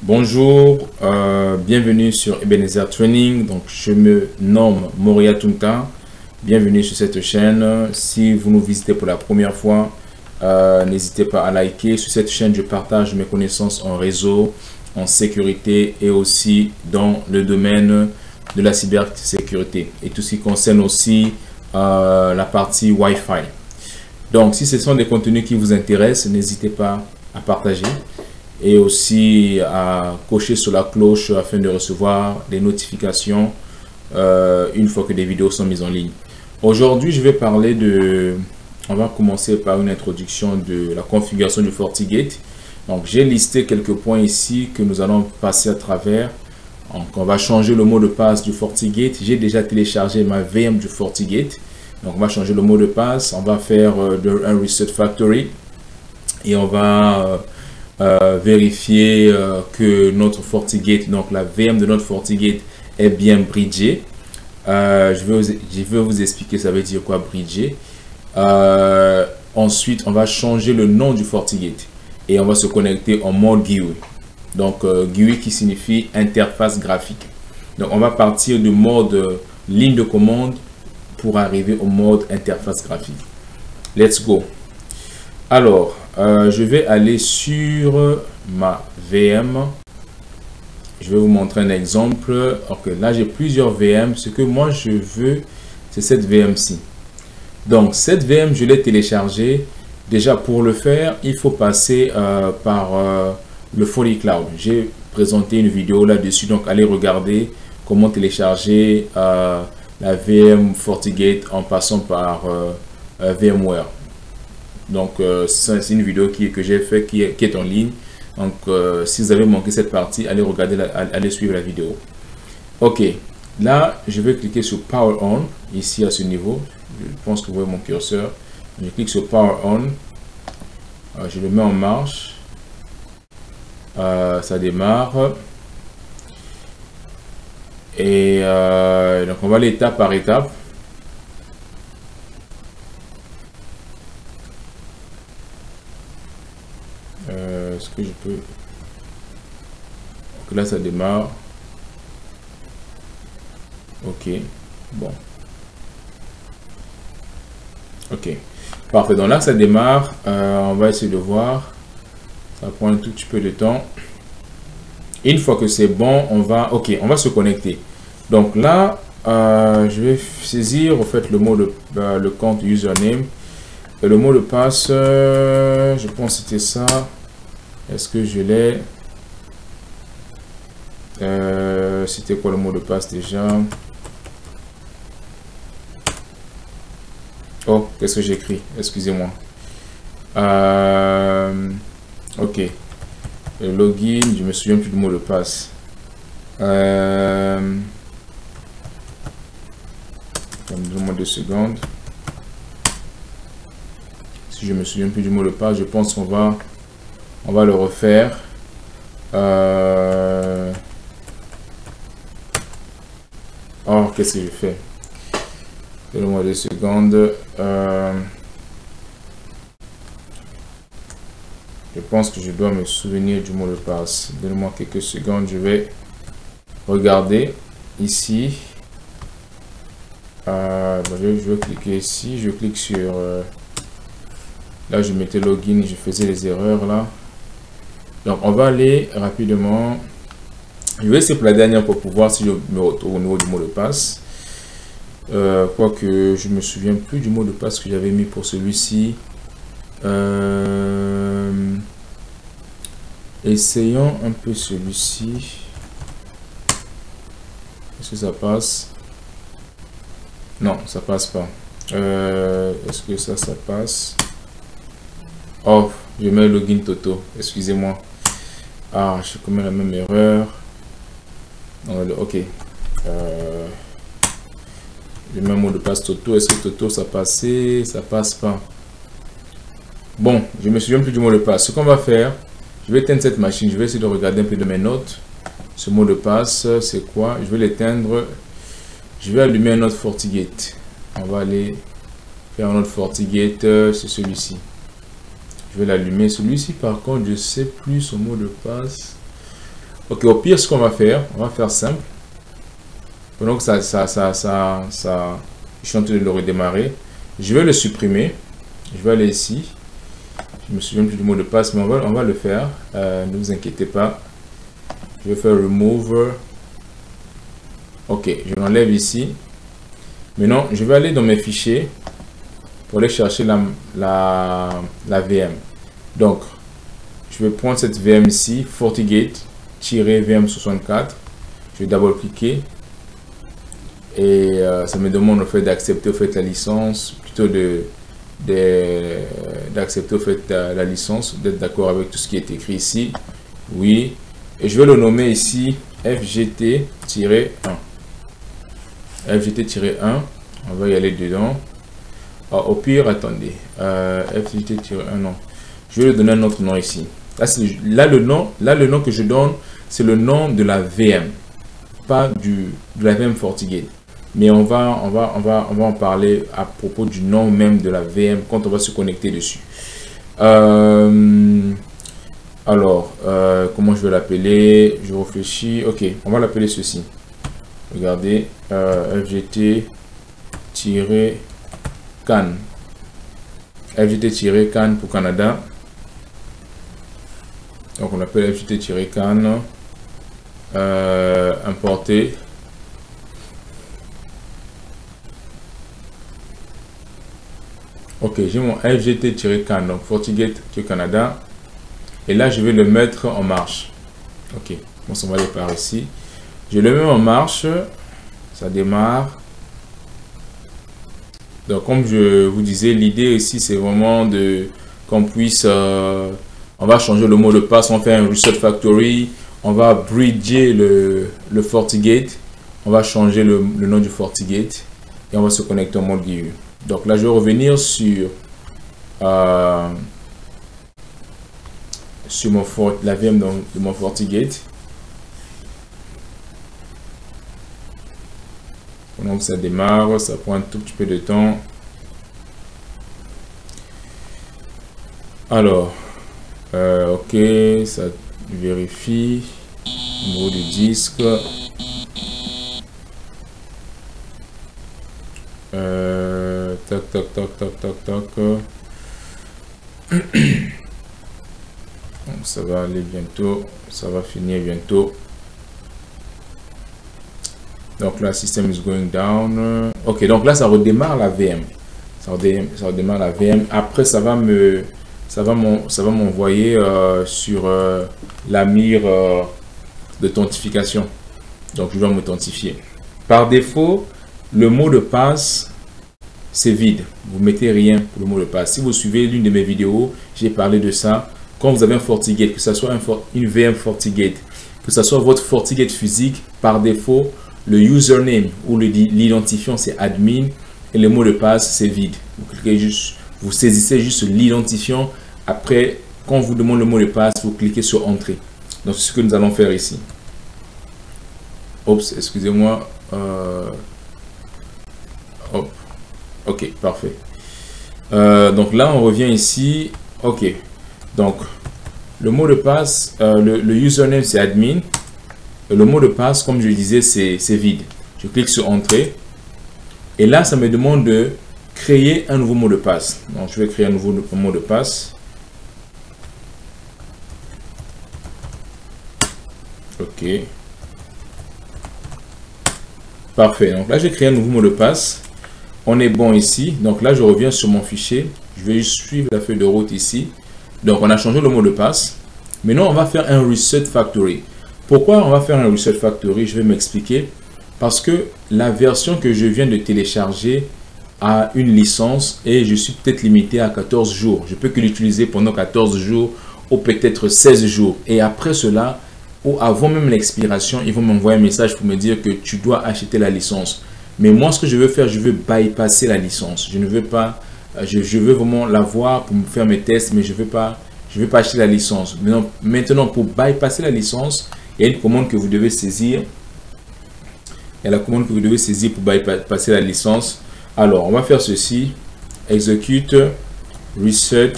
Bonjour, bienvenue sur Ebenezer Training. Donc, je me nomme Moria Tunta. Bienvenue sur cette chaîne. Si vous nous visitez pour la première fois, n'hésitez pas à liker. Sur cette chaîne, je partage mes connaissances en réseau, en sécurité et aussi dans le domaine de la cybersécurité et tout ce qui concerne aussi la partie Wi-Fi. Donc, si ce sont des contenus qui vous intéressent, n'hésitez pas à partager et aussi à cocher sur la cloche afin de recevoir les notifications une fois que des vidéos sont mises en ligne. Aujourd'hui, je vais parler on va commencer par une introduction de la configuration du FortiGate. Donc, j'ai listé quelques points ici que nous allons passer à travers. Donc, on va changer le mot de passe du FortiGate. J'ai déjà téléchargé ma VM du FortiGate. Donc, on va changer le mot de passe. On va faire un Reset Factory et on va vérifier que notre FortiGate, donc la VM de notre FortiGate est bien bridgée. Je vais vous expliquer ça veut dire quoi bridger. Ensuite, on va changer le nom du FortiGate et on va se connecter en mode GUI. Donc, GUI qui signifie interface graphique. Donc, on va partir du mode ligne de commande pour arriver au mode interface graphique. Let's go. Alors, je vais aller sur ma VM. Je vais vous montrer un exemple. Ok, là, j'ai plusieurs VM. Ce que moi, je veux, c'est cette VM-ci. Donc, cette VM, je l'ai téléchargée. Déjà, pour le faire, il faut passer par le FortiCloud. J'ai présenté une vidéo là-dessus. Donc, allez regarder comment télécharger la VM FortiGate en passant par VMware. Donc, c'est une vidéo que j'ai fait qui est en ligne. Donc, si vous avez manqué cette partie, allez regarder, allez suivre la vidéo. Ok, là, je vais cliquer sur Power On, ici à ce niveau. Je pense que vous voyez mon curseur. Je clique sur Power On. Je le mets en marche. Ça démarre. Et donc, on va aller étape par étape. Est-ce que je peux... Donc là, ça démarre. Ok. Bon. Ok. Parfait. Donc là, ça démarre. On va essayer de voir. Ça prend un tout petit peu de temps. Une fois que c'est bon, on va se connecter. Donc là, je vais saisir en fait le mot de le compte username. Et le mot de passe, je pense que c'était ça. Est-ce que je l'ai? C'était quoi le mot de passe déjà? Oh, qu'est-ce que j'écris? Excusez-moi. Ok. Le login, je me souviens plus du mot de passe. Donne-moi 2 secondes. Si je me souviens plus du mot de passe, je pense qu'on va le refaire. Oh, qu'est-ce que je fais? Donne-moi 2 secondes. Je pense que je dois me souvenir du mot de passe. Donne-moi quelques secondes. Je vais regarder ici. Je vais cliquer ici. Je clique sur... là, je mettais login. Je faisais les erreurs là. Donc, on va aller rapidement. Je vais essayer pour la dernière fois pour voir si je me retrouve au niveau du mot de passe. Quoique, je me souviens plus du mot de passe que j'avais mis pour celui-ci. Essayons un peu celui-ci. Est-ce que ça passe? Non, ça passe pas. Est-ce que ça passe? Oh, je mets login Toto. Excusez-moi. Ah, je commets la même erreur. Ok. Je mets un mot de passe Toto. Est-ce que Toto ça passait? Ça passe pas. Bon, je me souviens plus du mot de passe. Ce qu'on va faire, je vais éteindre cette machine. Je vais essayer de regarder un peu de mes notes. Ce mot de passe, c'est quoi? Je vais l'éteindre. Je vais allumer un autre FortiGate. On va aller faire un autre FortiGate. C'est celui-ci. Je vais l'allumer. Celui-ci, par contre, je sais plus son mot de passe. Ok, au pire, ce qu'on va faire simple. Pendant que je suis en train de le redémarrer. Je vais le supprimer. Je vais aller ici. Je me souviens plus du mot de passe, mais on va le faire. Ne vous inquiétez pas. Je vais faire remove. Ok, je l'enlève ici. Maintenant, je vais aller dans mes fichiers pour aller chercher la VM. Donc, je vais prendre cette VM ici, FortiGate-VM64. Je vais d'abord cliquer. Et ça me demande au fait d'accepter au fait la licence, plutôt d'accepter au fait la licence, d'être d'accord avec tout ce qui est écrit ici. Oui. Et je vais le nommer ici FGT-1. FGT-1. On va y aller dedans. Ah, au pire, attendez. FGT-1, non. Je vais lui donner un autre nom ici. Là, le nom que je donne, c'est le nom de la VM. Pas de la VM FortiGate. Mais on va en parler à propos du nom même de la VM quand on va se connecter dessus. Alors, comment je vais l'appeler? Je réfléchis. Ok, on va l'appeler ceci. Regardez, FGT-CAN. FGT-CAN pour Canada. Donc, on appelle FGT-CAN. Importer. Ok, j'ai mon FGT-CAN, donc FortiGate Canada. Et là, je vais le mettre en marche. Ok, bon, ça va aller par ici. Je le mets en marche. Ça démarre. Donc, comme je vous disais, l'idée ici, c'est vraiment qu'on puisse... on va changer le mot de passe. On fait un Reset Factory. On va bridger le FortiGate. On va changer le nom du FortiGate. Et on va se connecter au mode GUI. Donc là, je vais revenir sur la VM de mon FortiGate. Pendant que ça démarre, ça prend un tout petit peu de temps. Alors, ok, ça vérifie au niveau du disque. Tac. Donc, ça va aller bientôt. Ça va finir bientôt. Donc là, system is going down. Ok, donc là, ça redémarre la VM. Ça redémarre la VM. Après, ça va m'envoyer sur la mire d'authentification. Donc, je dois m'authentifier. Par défaut, le mot de passe, c'est vide. Vous mettez rien pour le mot de passe. Si vous suivez l'une de mes vidéos, j'ai parlé de ça. Quand vous avez un FortiGate, que ce soit une VM FortiGate, que ce soit votre FortiGate physique, par défaut, le username ou l'identifiant, c'est admin et le mot de passe, c'est vide. Vous cliquez juste, vous saisissez juste l'identifiant. Après, quand on vous demande le mot de passe, vous cliquez sur entrée. Donc, c'est ce que nous allons faire ici. Oups, excusez-moi. Hop. Ok, parfait. Donc là, on revient ici. Ok. Donc, le mot de passe, le username, c'est admin. Et le mot de passe, comme je le disais, c'est vide. Je clique sur entrée. Et là, ça me demande de créer un nouveau mot de passe. Donc, je vais créer un nouveau mot de passe. Ok. Parfait. Donc là, j'ai créé un nouveau mot de passe. On est bon ici. Donc là, je reviens sur mon fichier. Je vais juste suivre la feuille de route ici. Donc, on a changé le mot de passe. Maintenant, on va faire un Reset Factory. Pourquoi on va faire un Reset Factory? Je vais m'expliquer. Parce que la version que je viens de télécharger a une licence et je suis peut-être limité à 14 jours. Je peux que l'utiliser pendant 14 jours ou peut-être 16 jours. Et après cela, ou avant même l'expiration, ils vont m'envoyer un message pour me dire que tu dois acheter la licence. Mais moi, ce que je veux faire, je veux bypasser la licence. Je ne veux pas, je veux vraiment l'avoir pour me faire mes tests, mais je veux pas acheter la licence. Maintenant, pour bypasser la licence, il y a une commande que vous devez saisir. Il y a la commande que vous devez saisir pour bypasser la licence. Alors, on va faire ceci. Execute reset.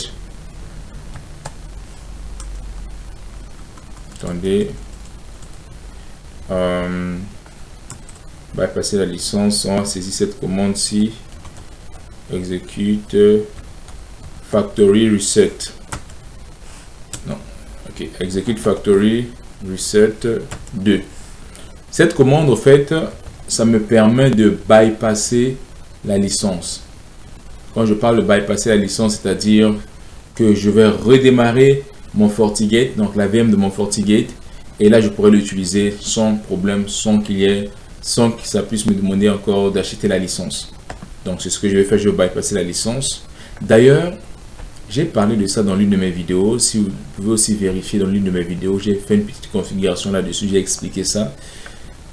Attendez. bypasser la licence. On va saisir cette commande-ci. Execute factory reset. Non. Ok. Execute factory reset 2. Cette commande, au fait, ça me permet de bypasser la licence. Quand je parle de bypasser la licence, c'est-à-dire que je vais redémarrer mon FortiGate, donc la VM de mon FortiGate, et là je pourrais l'utiliser sans problème, sans que ça puisse me demander encore d'acheter la licence. Donc c'est ce que je vais faire, je vais bypasser la licence. D'ailleurs, j'ai parlé de ça dans l'une de mes vidéos. Si vous pouvez aussi vérifier dans l'une de mes vidéos, j'ai fait une petite configuration là-dessus, j'ai expliqué ça.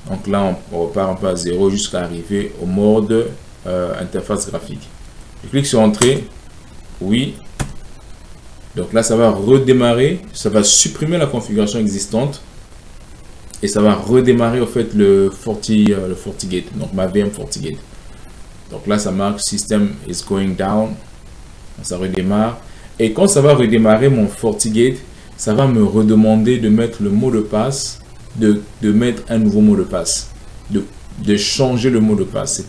Donc là, on repart un peu à zéro jusqu'à arriver au mode interface graphique. Je clique sur Entrée. Oui. Donc là, ça va redémarrer. Ça va supprimer la configuration existante. Et ça va redémarrer, au fait, le FortiGate. Donc ma VM FortiGate. Donc là, ça marque System is going down. Ça redémarre. Et quand ça va redémarrer mon FortiGate, ça va me redemander de mettre le mot de passe. De mettre un nouveau mot de passe, de changer le mot de passe,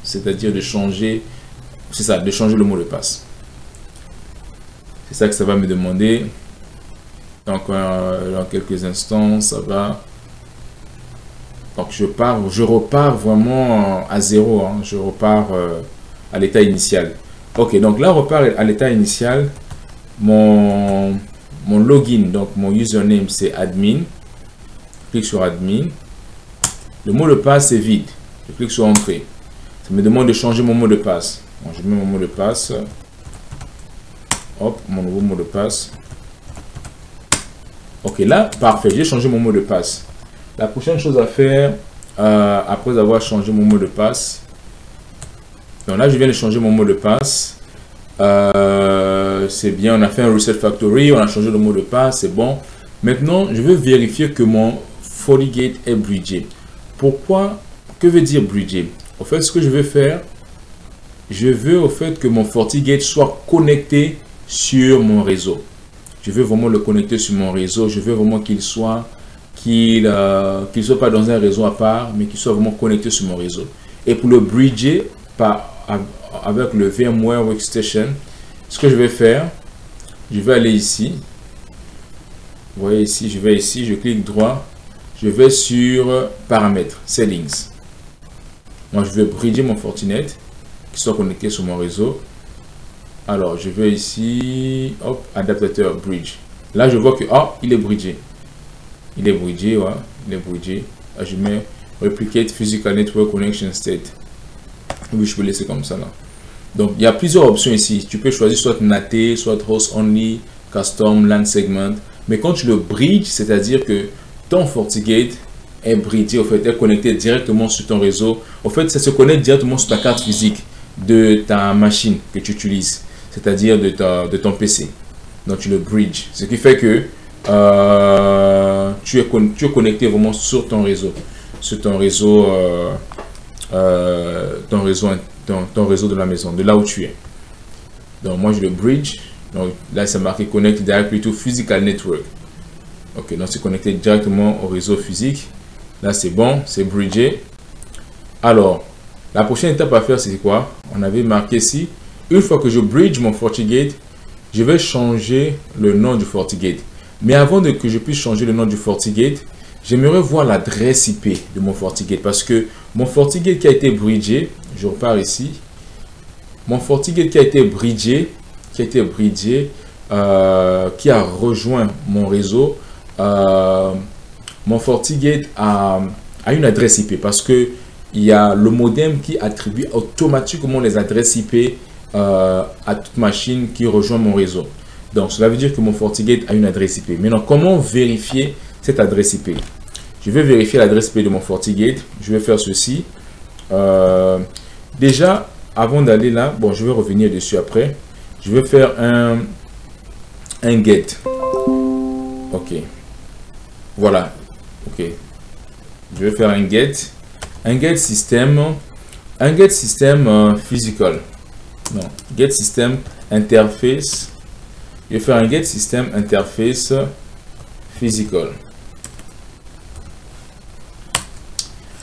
c'est-à-dire de changer, c'est ça, de changer le mot de passe. C'est ça que ça va me demander. Donc dans quelques instants, ça va. Donc je repars vraiment à zéro, hein. Je repars à l'état initial. Ok, donc là on repart à l'état initial. Mon login, donc mon username c'est admin. Je clique sur admin. Le mot de passe est vide. Je clique sur entrée. Ça me demande de changer mon mot de passe. Bon, je mets mon mot de passe. Hop, mon nouveau mot de passe. Ok, là, parfait. J'ai changé mon mot de passe. La prochaine chose à faire, après avoir changé mon mot de passe. Donc là, je viens de changer mon mot de passe. C'est bien, on a fait un reset factory, on a changé le mot de passe, c'est bon. Maintenant, je veux vérifier que mon FortiGate est bridgé. Pourquoi? Que veut dire bridgé? En fait, ce que je veux faire, je veux au fait que mon FortiGate soit connecté sur mon réseau. Je veux vraiment le connecter sur mon réseau. Je veux vraiment qu'il soit pas dans un réseau à part, mais qu'il soit vraiment connecté sur mon réseau. Et pour le bridger avec le VMware Workstation, ce que je vais faire, je vais aller ici. Vous voyez ici, je vais ici, je clique droit. Je vais sur paramètres, settings. Moi, je vais bridger mon Fortinet qui soit connecté sur mon réseau. Alors, je vais ici, hop, adaptateur bridge. Là, je vois que, il est bridgé. Il est bridgé, ouais, il est bridgé. Là, je mets replicate physical network connection state. Oui, je peux laisser comme ça là. Donc, il y a plusieurs options ici. Tu peux choisir soit NAT, soit host only, custom, LAN segment. Mais quand tu le bridges, c'est-à-dire que ton FortiGate est bridgé, au fait, est connecté directement sur ton réseau. Au fait, ça se connecte directement sur ta carte physique de ta machine que tu utilises, c'est-à-dire de ton PC. Donc, tu le bridges. Ce qui fait que tu es connecté vraiment sur ton réseau. Sur ton réseau, ton réseau de la maison, de là où tu es. Donc, moi, je le bridge. Donc, là, c'est marqué Connect directly to physical network. Ok, donc c'est connecté directement au réseau physique. Là, c'est bon, c'est bridgé. Alors, la prochaine étape à faire, c'est quoi? On avait marqué ici. Une fois que je bridge mon FortiGate, je vais changer le nom du FortiGate. Mais avant que je puisse changer le nom du FortiGate, j'aimerais voir l'adresse IP de mon FortiGate. Parce que mon FortiGate qui a été bridgé, je repars ici. Mon FortiGate qui a été bridgé, qui a rejoint mon réseau, mon FortiGate a une adresse IP parce que il y a le modem qui attribue automatiquement les adresses IP à toute machine qui rejoint mon réseau. Donc, cela veut dire que mon FortiGate a une adresse IP. Maintenant, comment vérifier cette adresse IP? Je vais vérifier l'adresse IP de mon FortiGate. Je vais faire ceci. Déjà, avant d'aller là, bon, je vais revenir dessus après. Je vais faire un get. Ok. Voilà. Ok. Je vais faire un get. Un get system. Un get system physical. Non. Get system interface. Je vais faire un get system interface physical.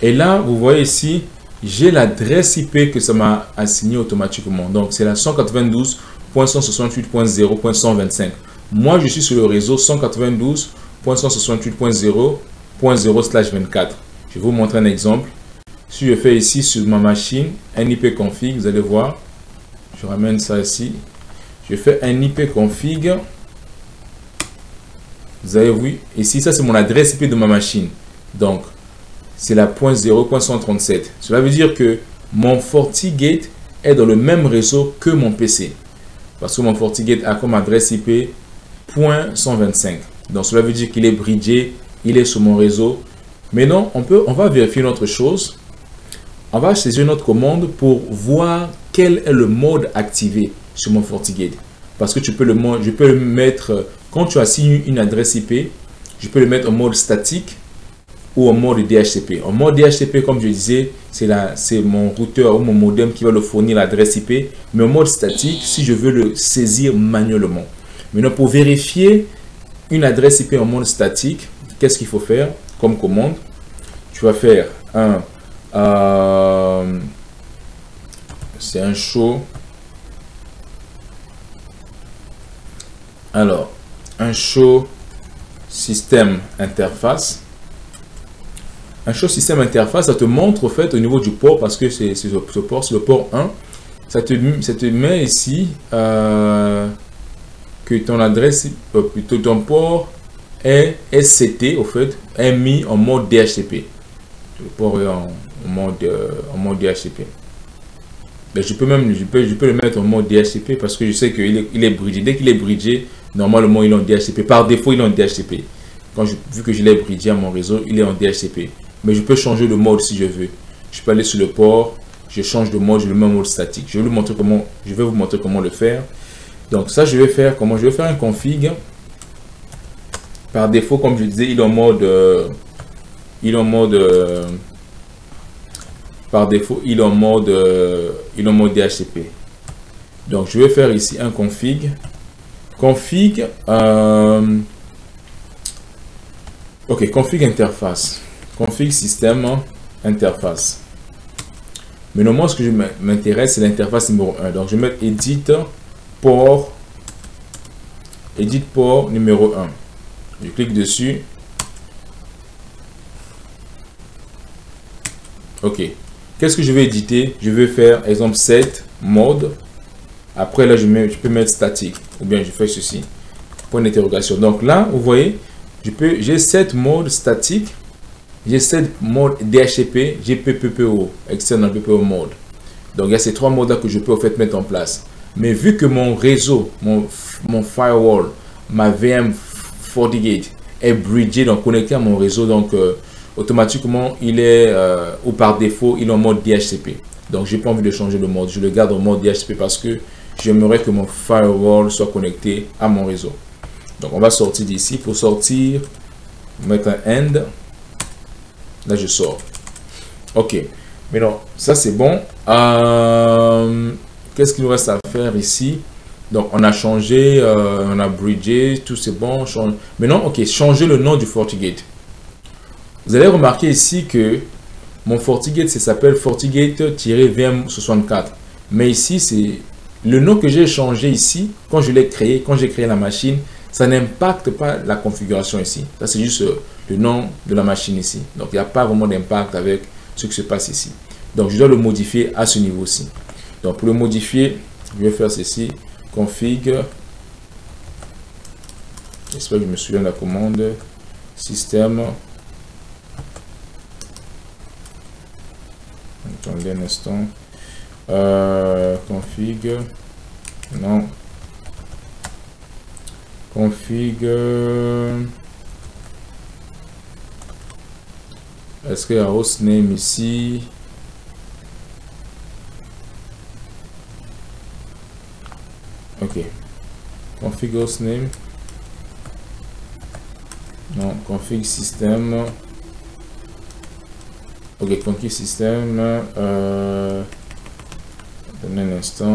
Et là, vous voyez ici, j'ai l'adresse IP que ça m'a assigné automatiquement. Donc, c'est la 192.168.0.125. Moi, je suis sur le réseau 192.168.0.0/24. Je vais vous montrer un exemple. Si je fais ici sur ma machine, un IP config, vous allez voir. Je ramène ça ici. Je fais un IP config. Vous avez vu, ici, ça c'est mon adresse IP de ma machine. Donc, c'est la .0.137. Cela veut dire que mon FortiGate est dans le même réseau que mon PC. Parce que mon FortiGate a comme adresse IP .125. Donc, cela veut dire qu'il est bridgé, il est sur mon réseau. Maintenant, on va vérifier une autre chose. On va saisir notre commande pour voir quel est le mode activé sur mon FortiGate. Parce que je peux le mettre, quand tu assignes une adresse IP, je peux le mettre en mode statique ou en mode DHCP. En mode DHCP, comme je disais, c'est mon routeur ou mon modem qui va le fournir l'adresse IP. Mais en mode statique, si je veux le saisir manuellement. Maintenant, pour vérifier une adresse IP en mode statique, qu'est-ce qu'il faut faire comme commande? Tu vas faire c'est un show. Alors, un show système interface. Un show système interface, ça te montre au fait au niveau du port, parce que c'est ce port, c'est le port 1. Ça te met ici que ton adresse, plutôt ton port est SCT, au fait, est mis en mode DHCP. Le port est en mode DHCP. Mais je peux le mettre en mode DHCP parce que je sais qu'il est bridgé. Dès qu'il est bridgé, normalement il est en DHCP. Par défaut, il est en DHCP. Vu que je l'ai bridgé à mon réseau, il est en DHCP. Mais je peux changer de mode si je veux. Je peux aller sur le port, je change de mode, je le mets en mode statique. Je vais vous montrer comment le faire. Donc ça, je vais faire comment? Je vais faire un config. Par défaut, comme je disais, il est en mode par défaut, il est en mode DHCP. Donc, je vais faire ici un config. Config interface. Config système interface. Mais normalement, ce que je m'intéresse, c'est l'interface numéro 1. Donc, je vais mettre edit port numéro 1. Je clique dessus. Ok. Qu'est-ce que je vais éditer? Je vais faire, exemple, set mode. Après, là, je peux mettre statique. Ou bien, je fais ceci. Point d'interrogation. Donc là, vous voyez, j'ai set mode statique. J'ai set mode DHCP. J'ai PPPO, external PPO mode. Donc, il y a ces trois modes-là que je peux, en fait, mettre en place. Mais vu que mon réseau, mon firewall, ma VM FortiGate est bridgé, donc connecté à mon réseau, donc automatiquement il est ou par défaut il est en mode DHCP. Donc j'ai pas envie de changer de mode, je le garde en mode DHCP parce que j'aimerais que mon firewall soit connecté à mon réseau. Donc on va sortir d'ici. Pour sortir, mettre un end. Là je sors. Ok, mais non, ça c'est bon. Qu'est-ce qu'il nous reste à faire ici? Donc, on a changé, on a bridgé, tout c'est bon. Maintenant, ok, changer le nom du FortiGate. Vous allez remarquer ici que mon FortiGate, ça s'appelle FortiGate-VM64. Mais ici, c'est le nom que j'ai changé ici, quand je l'ai créé, quand j'ai créé la machine, ça n'impacte pas la configuration ici. Ça, c'est juste le nom de la machine ici. Donc, il n'y a pas vraiment d'impact avec ce qui se passe ici. Donc, je dois le modifier à ce niveau-ci. Donc, pour le modifier, je vais faire ceci. Config, j'espère que je me souviens de la commande, système, attendez un instant, config, non, config, est-ce qu'il y a hostname ici? Ok, config hostname, non, config système, ok, config système, attendez un instant,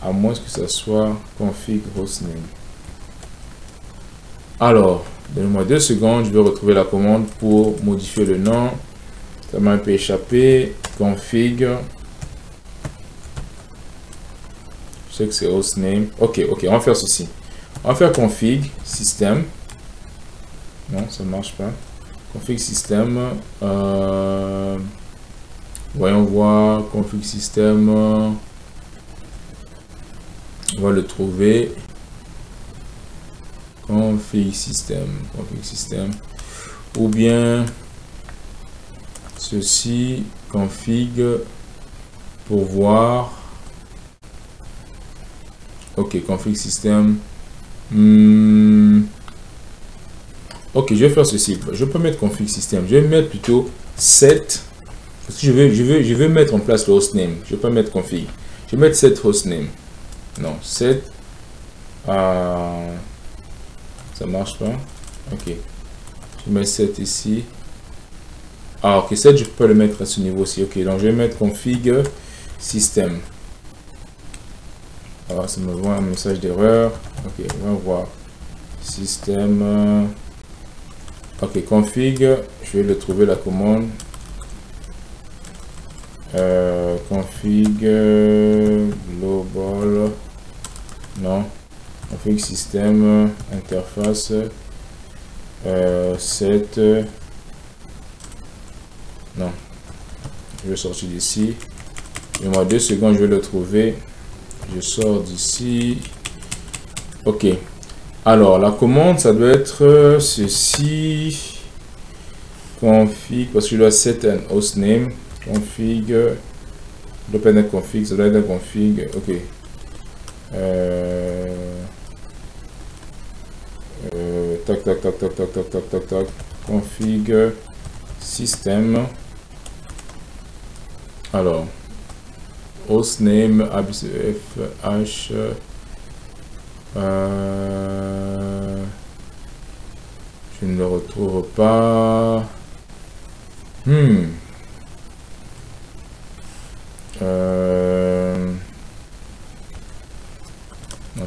à moins que ça soit config hostname. Alors, Donnez-moi 2 secondes, je vais retrouver la commande pour modifier le nom. Ça m'a un peu échappé. Config. Je sais que c'est hostname. Ok, on va faire ceci. On va faire config système. Non, ça ne marche pas. Config système. Voyons voir. Config système. On va le trouver. Config système. Ou bien ceci. Config pour voir. Ok, config système. Ok, je vais faire ceci. Je peux mettre config système. Je vais mettre plutôt set. Parce que je veux mettre en place le hostname. Je vais pas mettre config. Je vais mettre set hostname. Non, set. Ça marche pas. Ok. Je mets set ici. Ah, ok, set, je peux le mettre à ce niveau aussi. Ok, donc je vais mettre config système. Alors, ça me voit un message d'erreur. Ok, on va voir. Système. Ok, config. Je vais le trouver la commande. Config global. Non. Config système. Interface. Set. Non. Je vais sortir d'ici. Donne-moi 2 secondes, je vais le trouver. Je sors d'ici. Ok. Alors, la commande, ça doit être ceci. Config, parce que je dois set un hostname. Config. L'open config, ça doit être un config. Ok. Tac. Config système. Alors. Hostname abcfh je ne le retrouve pas. Non,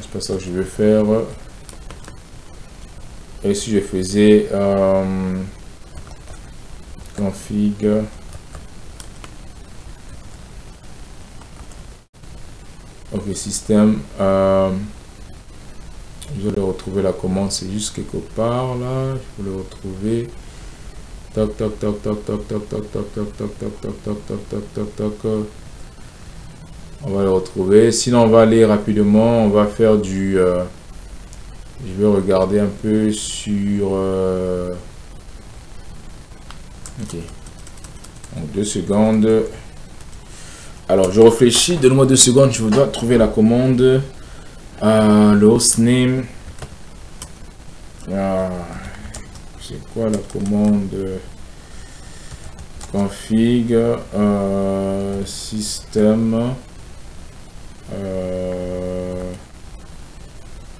c'est pas ça que je vais faire. Et si je faisais config ok, système. Je vais le retrouver, la commande, c'est juste quelque part là. Je vais le retrouver. Toc. On va le retrouver. Sinon, on va aller rapidement. On va faire du. Je vais regarder un peu sur. Ok. Donc 2 secondes. Alors, je réfléchis. Donne-moi 2 secondes. Je dois trouver la commande. Le hostname. C'est quoi la commande? Config. Système.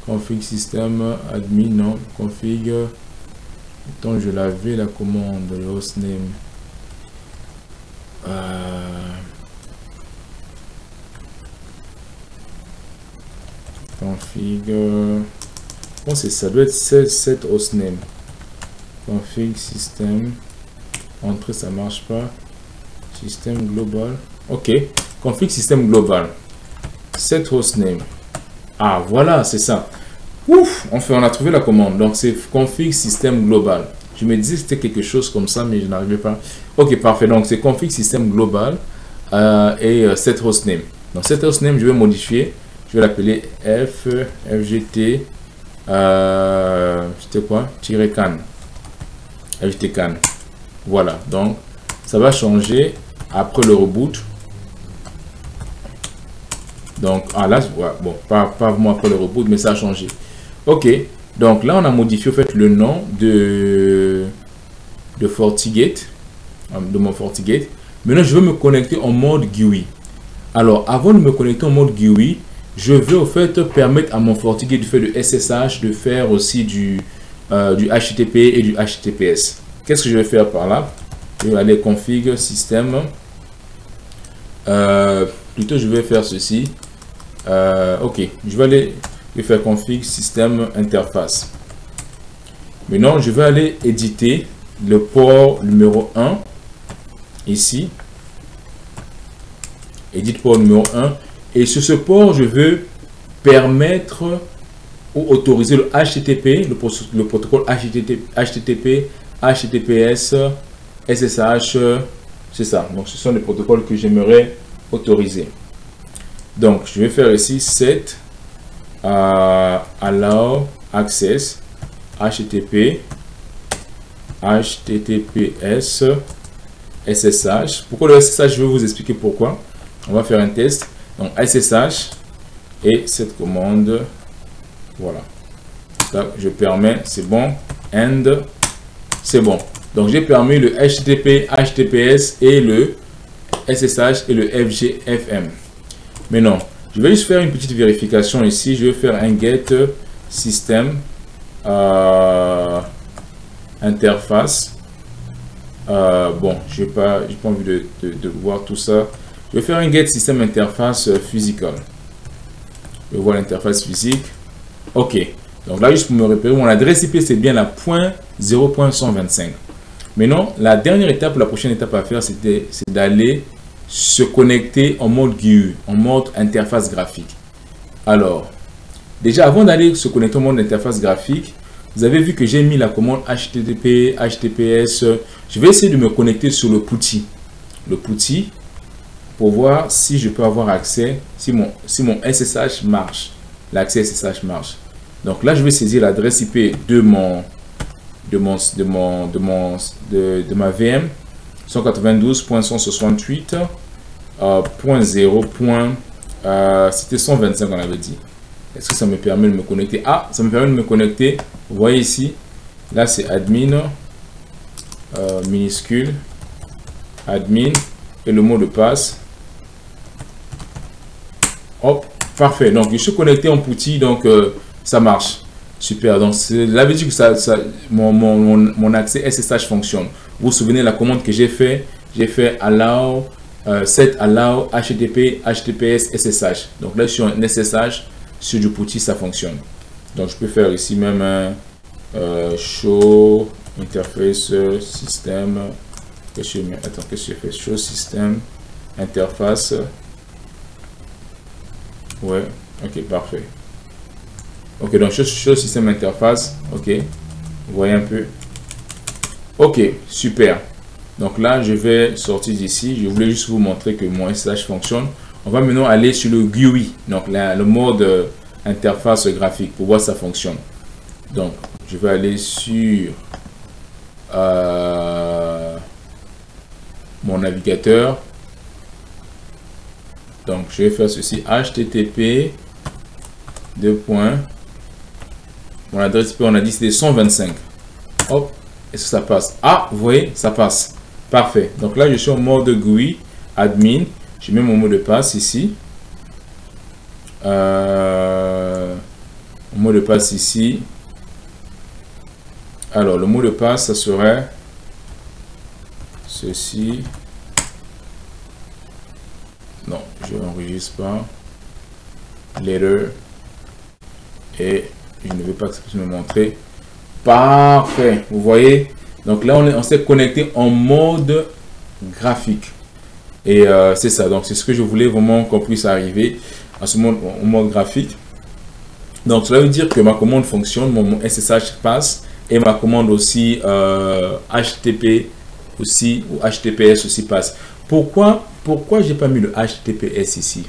Config système. Admin. Non. Config. Attends, je l'avais la commande. Le hostname. Config. Bon, c'est ça doit être set hostname. Config système. Entrée, ça marche pas. Système global. Ok. Config système global. Set hostname. Ah, voilà, c'est ça. Ouf, enfin, on a trouvé la commande. Donc, c'est config système global. Je me disais que c'était quelque chose comme ça, mais je n'arrivais pas. Ok, parfait. Donc, c'est config système global et set hostname. Donc, set hostname, je vais modifier. Je vais l'appeler FGT. C'était quoi? -can. FGT-can. Voilà. Donc, ça va changer après le reboot. Donc, ah là, bon, pas vraiment après le reboot, mais ça a changé. Ok. Donc, là, on a modifié en fait le nom de FortiGate, de mon FortiGate. Maintenant, je veux me connecter en mode GUI. Alors, avant de me connecter en mode GUI, je veux au fait permettre à mon FortiGate de faire du SSH, de faire aussi du HTTP et du HTTPS. Qu'est-ce que je vais faire par là? Je vais aller config système. Plutôt, je vais faire ceci. Ok, je vais aller faire config système interface. Maintenant, je vais aller éditer le port numéro 1 ici. Édite port numéro 1. Et sur ce port, je veux permettre ou autoriser le HTTP, le protocole HTTP, HTTPS, SSH, c'est ça. Donc, ce sont les protocoles que j'aimerais autoriser. Donc, je vais faire ici set allow access HTTP, HTTPS, SSH. Pourquoi le SSH? Je vais vous expliquer pourquoi. On va faire un test. Donc, SSH et cette commande. Voilà. Là, je permets, c'est bon. And, c'est bon. Donc, j'ai permis le HTTP, HTTPS et le SSH et le FGFM. Maintenant, je vais juste faire une petite vérification ici. Je vais faire un get system interface. Bon, j'ai pas envie de voir tout ça. Je vais faire un get system interface physical. Je vais voir l'interface physique. OK. Donc là, juste pour me repérer, mon adresse IP, c'est bien la .0.125. Maintenant, la dernière étape, la prochaine étape à faire, c'est d'aller se connecter en mode GUI, en mode interface graphique. Alors, déjà, avant d'aller se connecter en mode interface graphique, vous avez vu que j'ai mis la commande HTTP, HTTPS. Je vais essayer de me connecter sur le PuTTY. Le PuTTY, pour voir si je peux avoir accès, si mon SSH marche. L'accès SSH marche. Donc là, je vais saisir l'adresse IP de ma VM 192.168.0. C'était 125 on avait dit. Est-ce que ça me permet de me connecter? Ah, ça me permet de me connecter. Vous voyez ici, là c'est admin minuscule admin et le mot de passe. Hop, parfait. Donc je suis connecté en PuTTY, donc ça marche. Super. Donc là veut dire que mon accès SSH fonctionne. Vous vous souvenez la commande que j'ai fait? J'ai fait allow set allow HTTP HTTPS SSH. Donc là je suis en SSH sur du PuTTY, ça fonctionne. Donc je peux faire ici même un show interface system. Qu'est-ce que j'ai fait? Show system interface. Ouais, ok, parfait. Ok, donc show system interface. Ok, vous voyez un peu. Ok, super. Donc là, je vais sortir d'ici. Je voulais juste vous montrer que mon SSH fonctionne. On va maintenant aller sur le GUI, donc là, le mode interface graphique pour voir si ça fonctionne. Donc, je vais aller sur mon navigateur. Donc, je vais faire ceci, HTTP, mon adresse IP, on a dit c'était 125. Hop, est-ce que ça passe? Ah, vous voyez, ça passe. Parfait. Donc là, je suis en mode GUI, admin. Je mets mon mot de passe ici. Mon mot de passe ici. Alors, le mot de passe, ça serait ceci. Non, je n'enregistre pas. Letter. Et je ne veux pas que ça puisse me montrer. Parfait. Vous voyez? Donc là, on s'est connecté en mode graphique. Et c'est ça. Donc, c'est ce que je voulais vraiment qu'on puisse arriver à ce mode, en mode graphique. Donc, cela veut dire que ma commande fonctionne, mon SSH passe et ma commande aussi HTTP aussi ou HTTPS aussi passe. Pourquoi j'ai pas mis le HTTPS ici?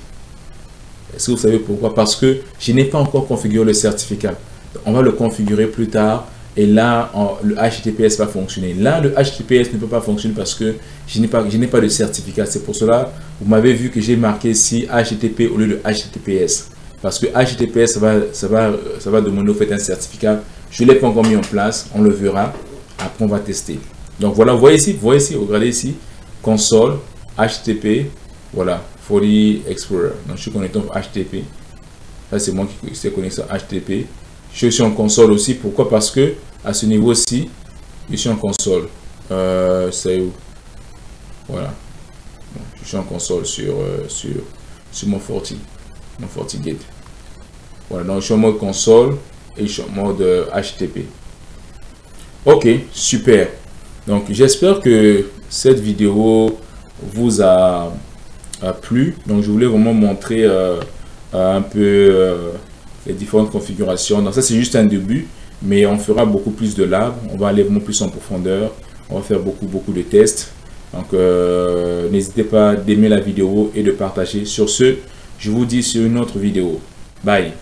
Est-ce que vous savez pourquoi? Parce que je n'ai pas encore configuré le certificat. On va le configurer plus tard et là le HTTPS va fonctionner. Là, le HTTPS ne peut pas fonctionner parce que je n'ai pas de certificat. C'est pour cela, vous m'avez vu que j'ai marqué ici HTTP au lieu de HTTPS. Parce que HTTPS, ça va demander au fait un certificat. Je ne l'ai pas encore mis en place. On le verra. Après, on va tester. Donc voilà, vous voyez ici, regardez ici, console, HTTP, voilà, Folly Explorer. Donc je suis connecté en HTTP. Là, c'est moi qui suis connecté en HTTP. Je suis en console aussi. Pourquoi? Parce que à ce niveau-ci, je suis en console. C'est où? Voilà. Bon, je suis en console sur mon FortiGate. Voilà, donc je suis en mode console et je suis en mode HTTP. Ok, super. Donc j'espère que cette vidéo vous a plu. Donc je voulais vraiment montrer un peu les différentes configurations. Donc ça c'est juste un début, mais on fera beaucoup plus de là. On va aller vraiment plus en profondeur. On va faire beaucoup de tests. Donc n'hésitez pas d'aimer la vidéo et de partager. Sur ce, je vous dis sur une autre vidéo. Bye.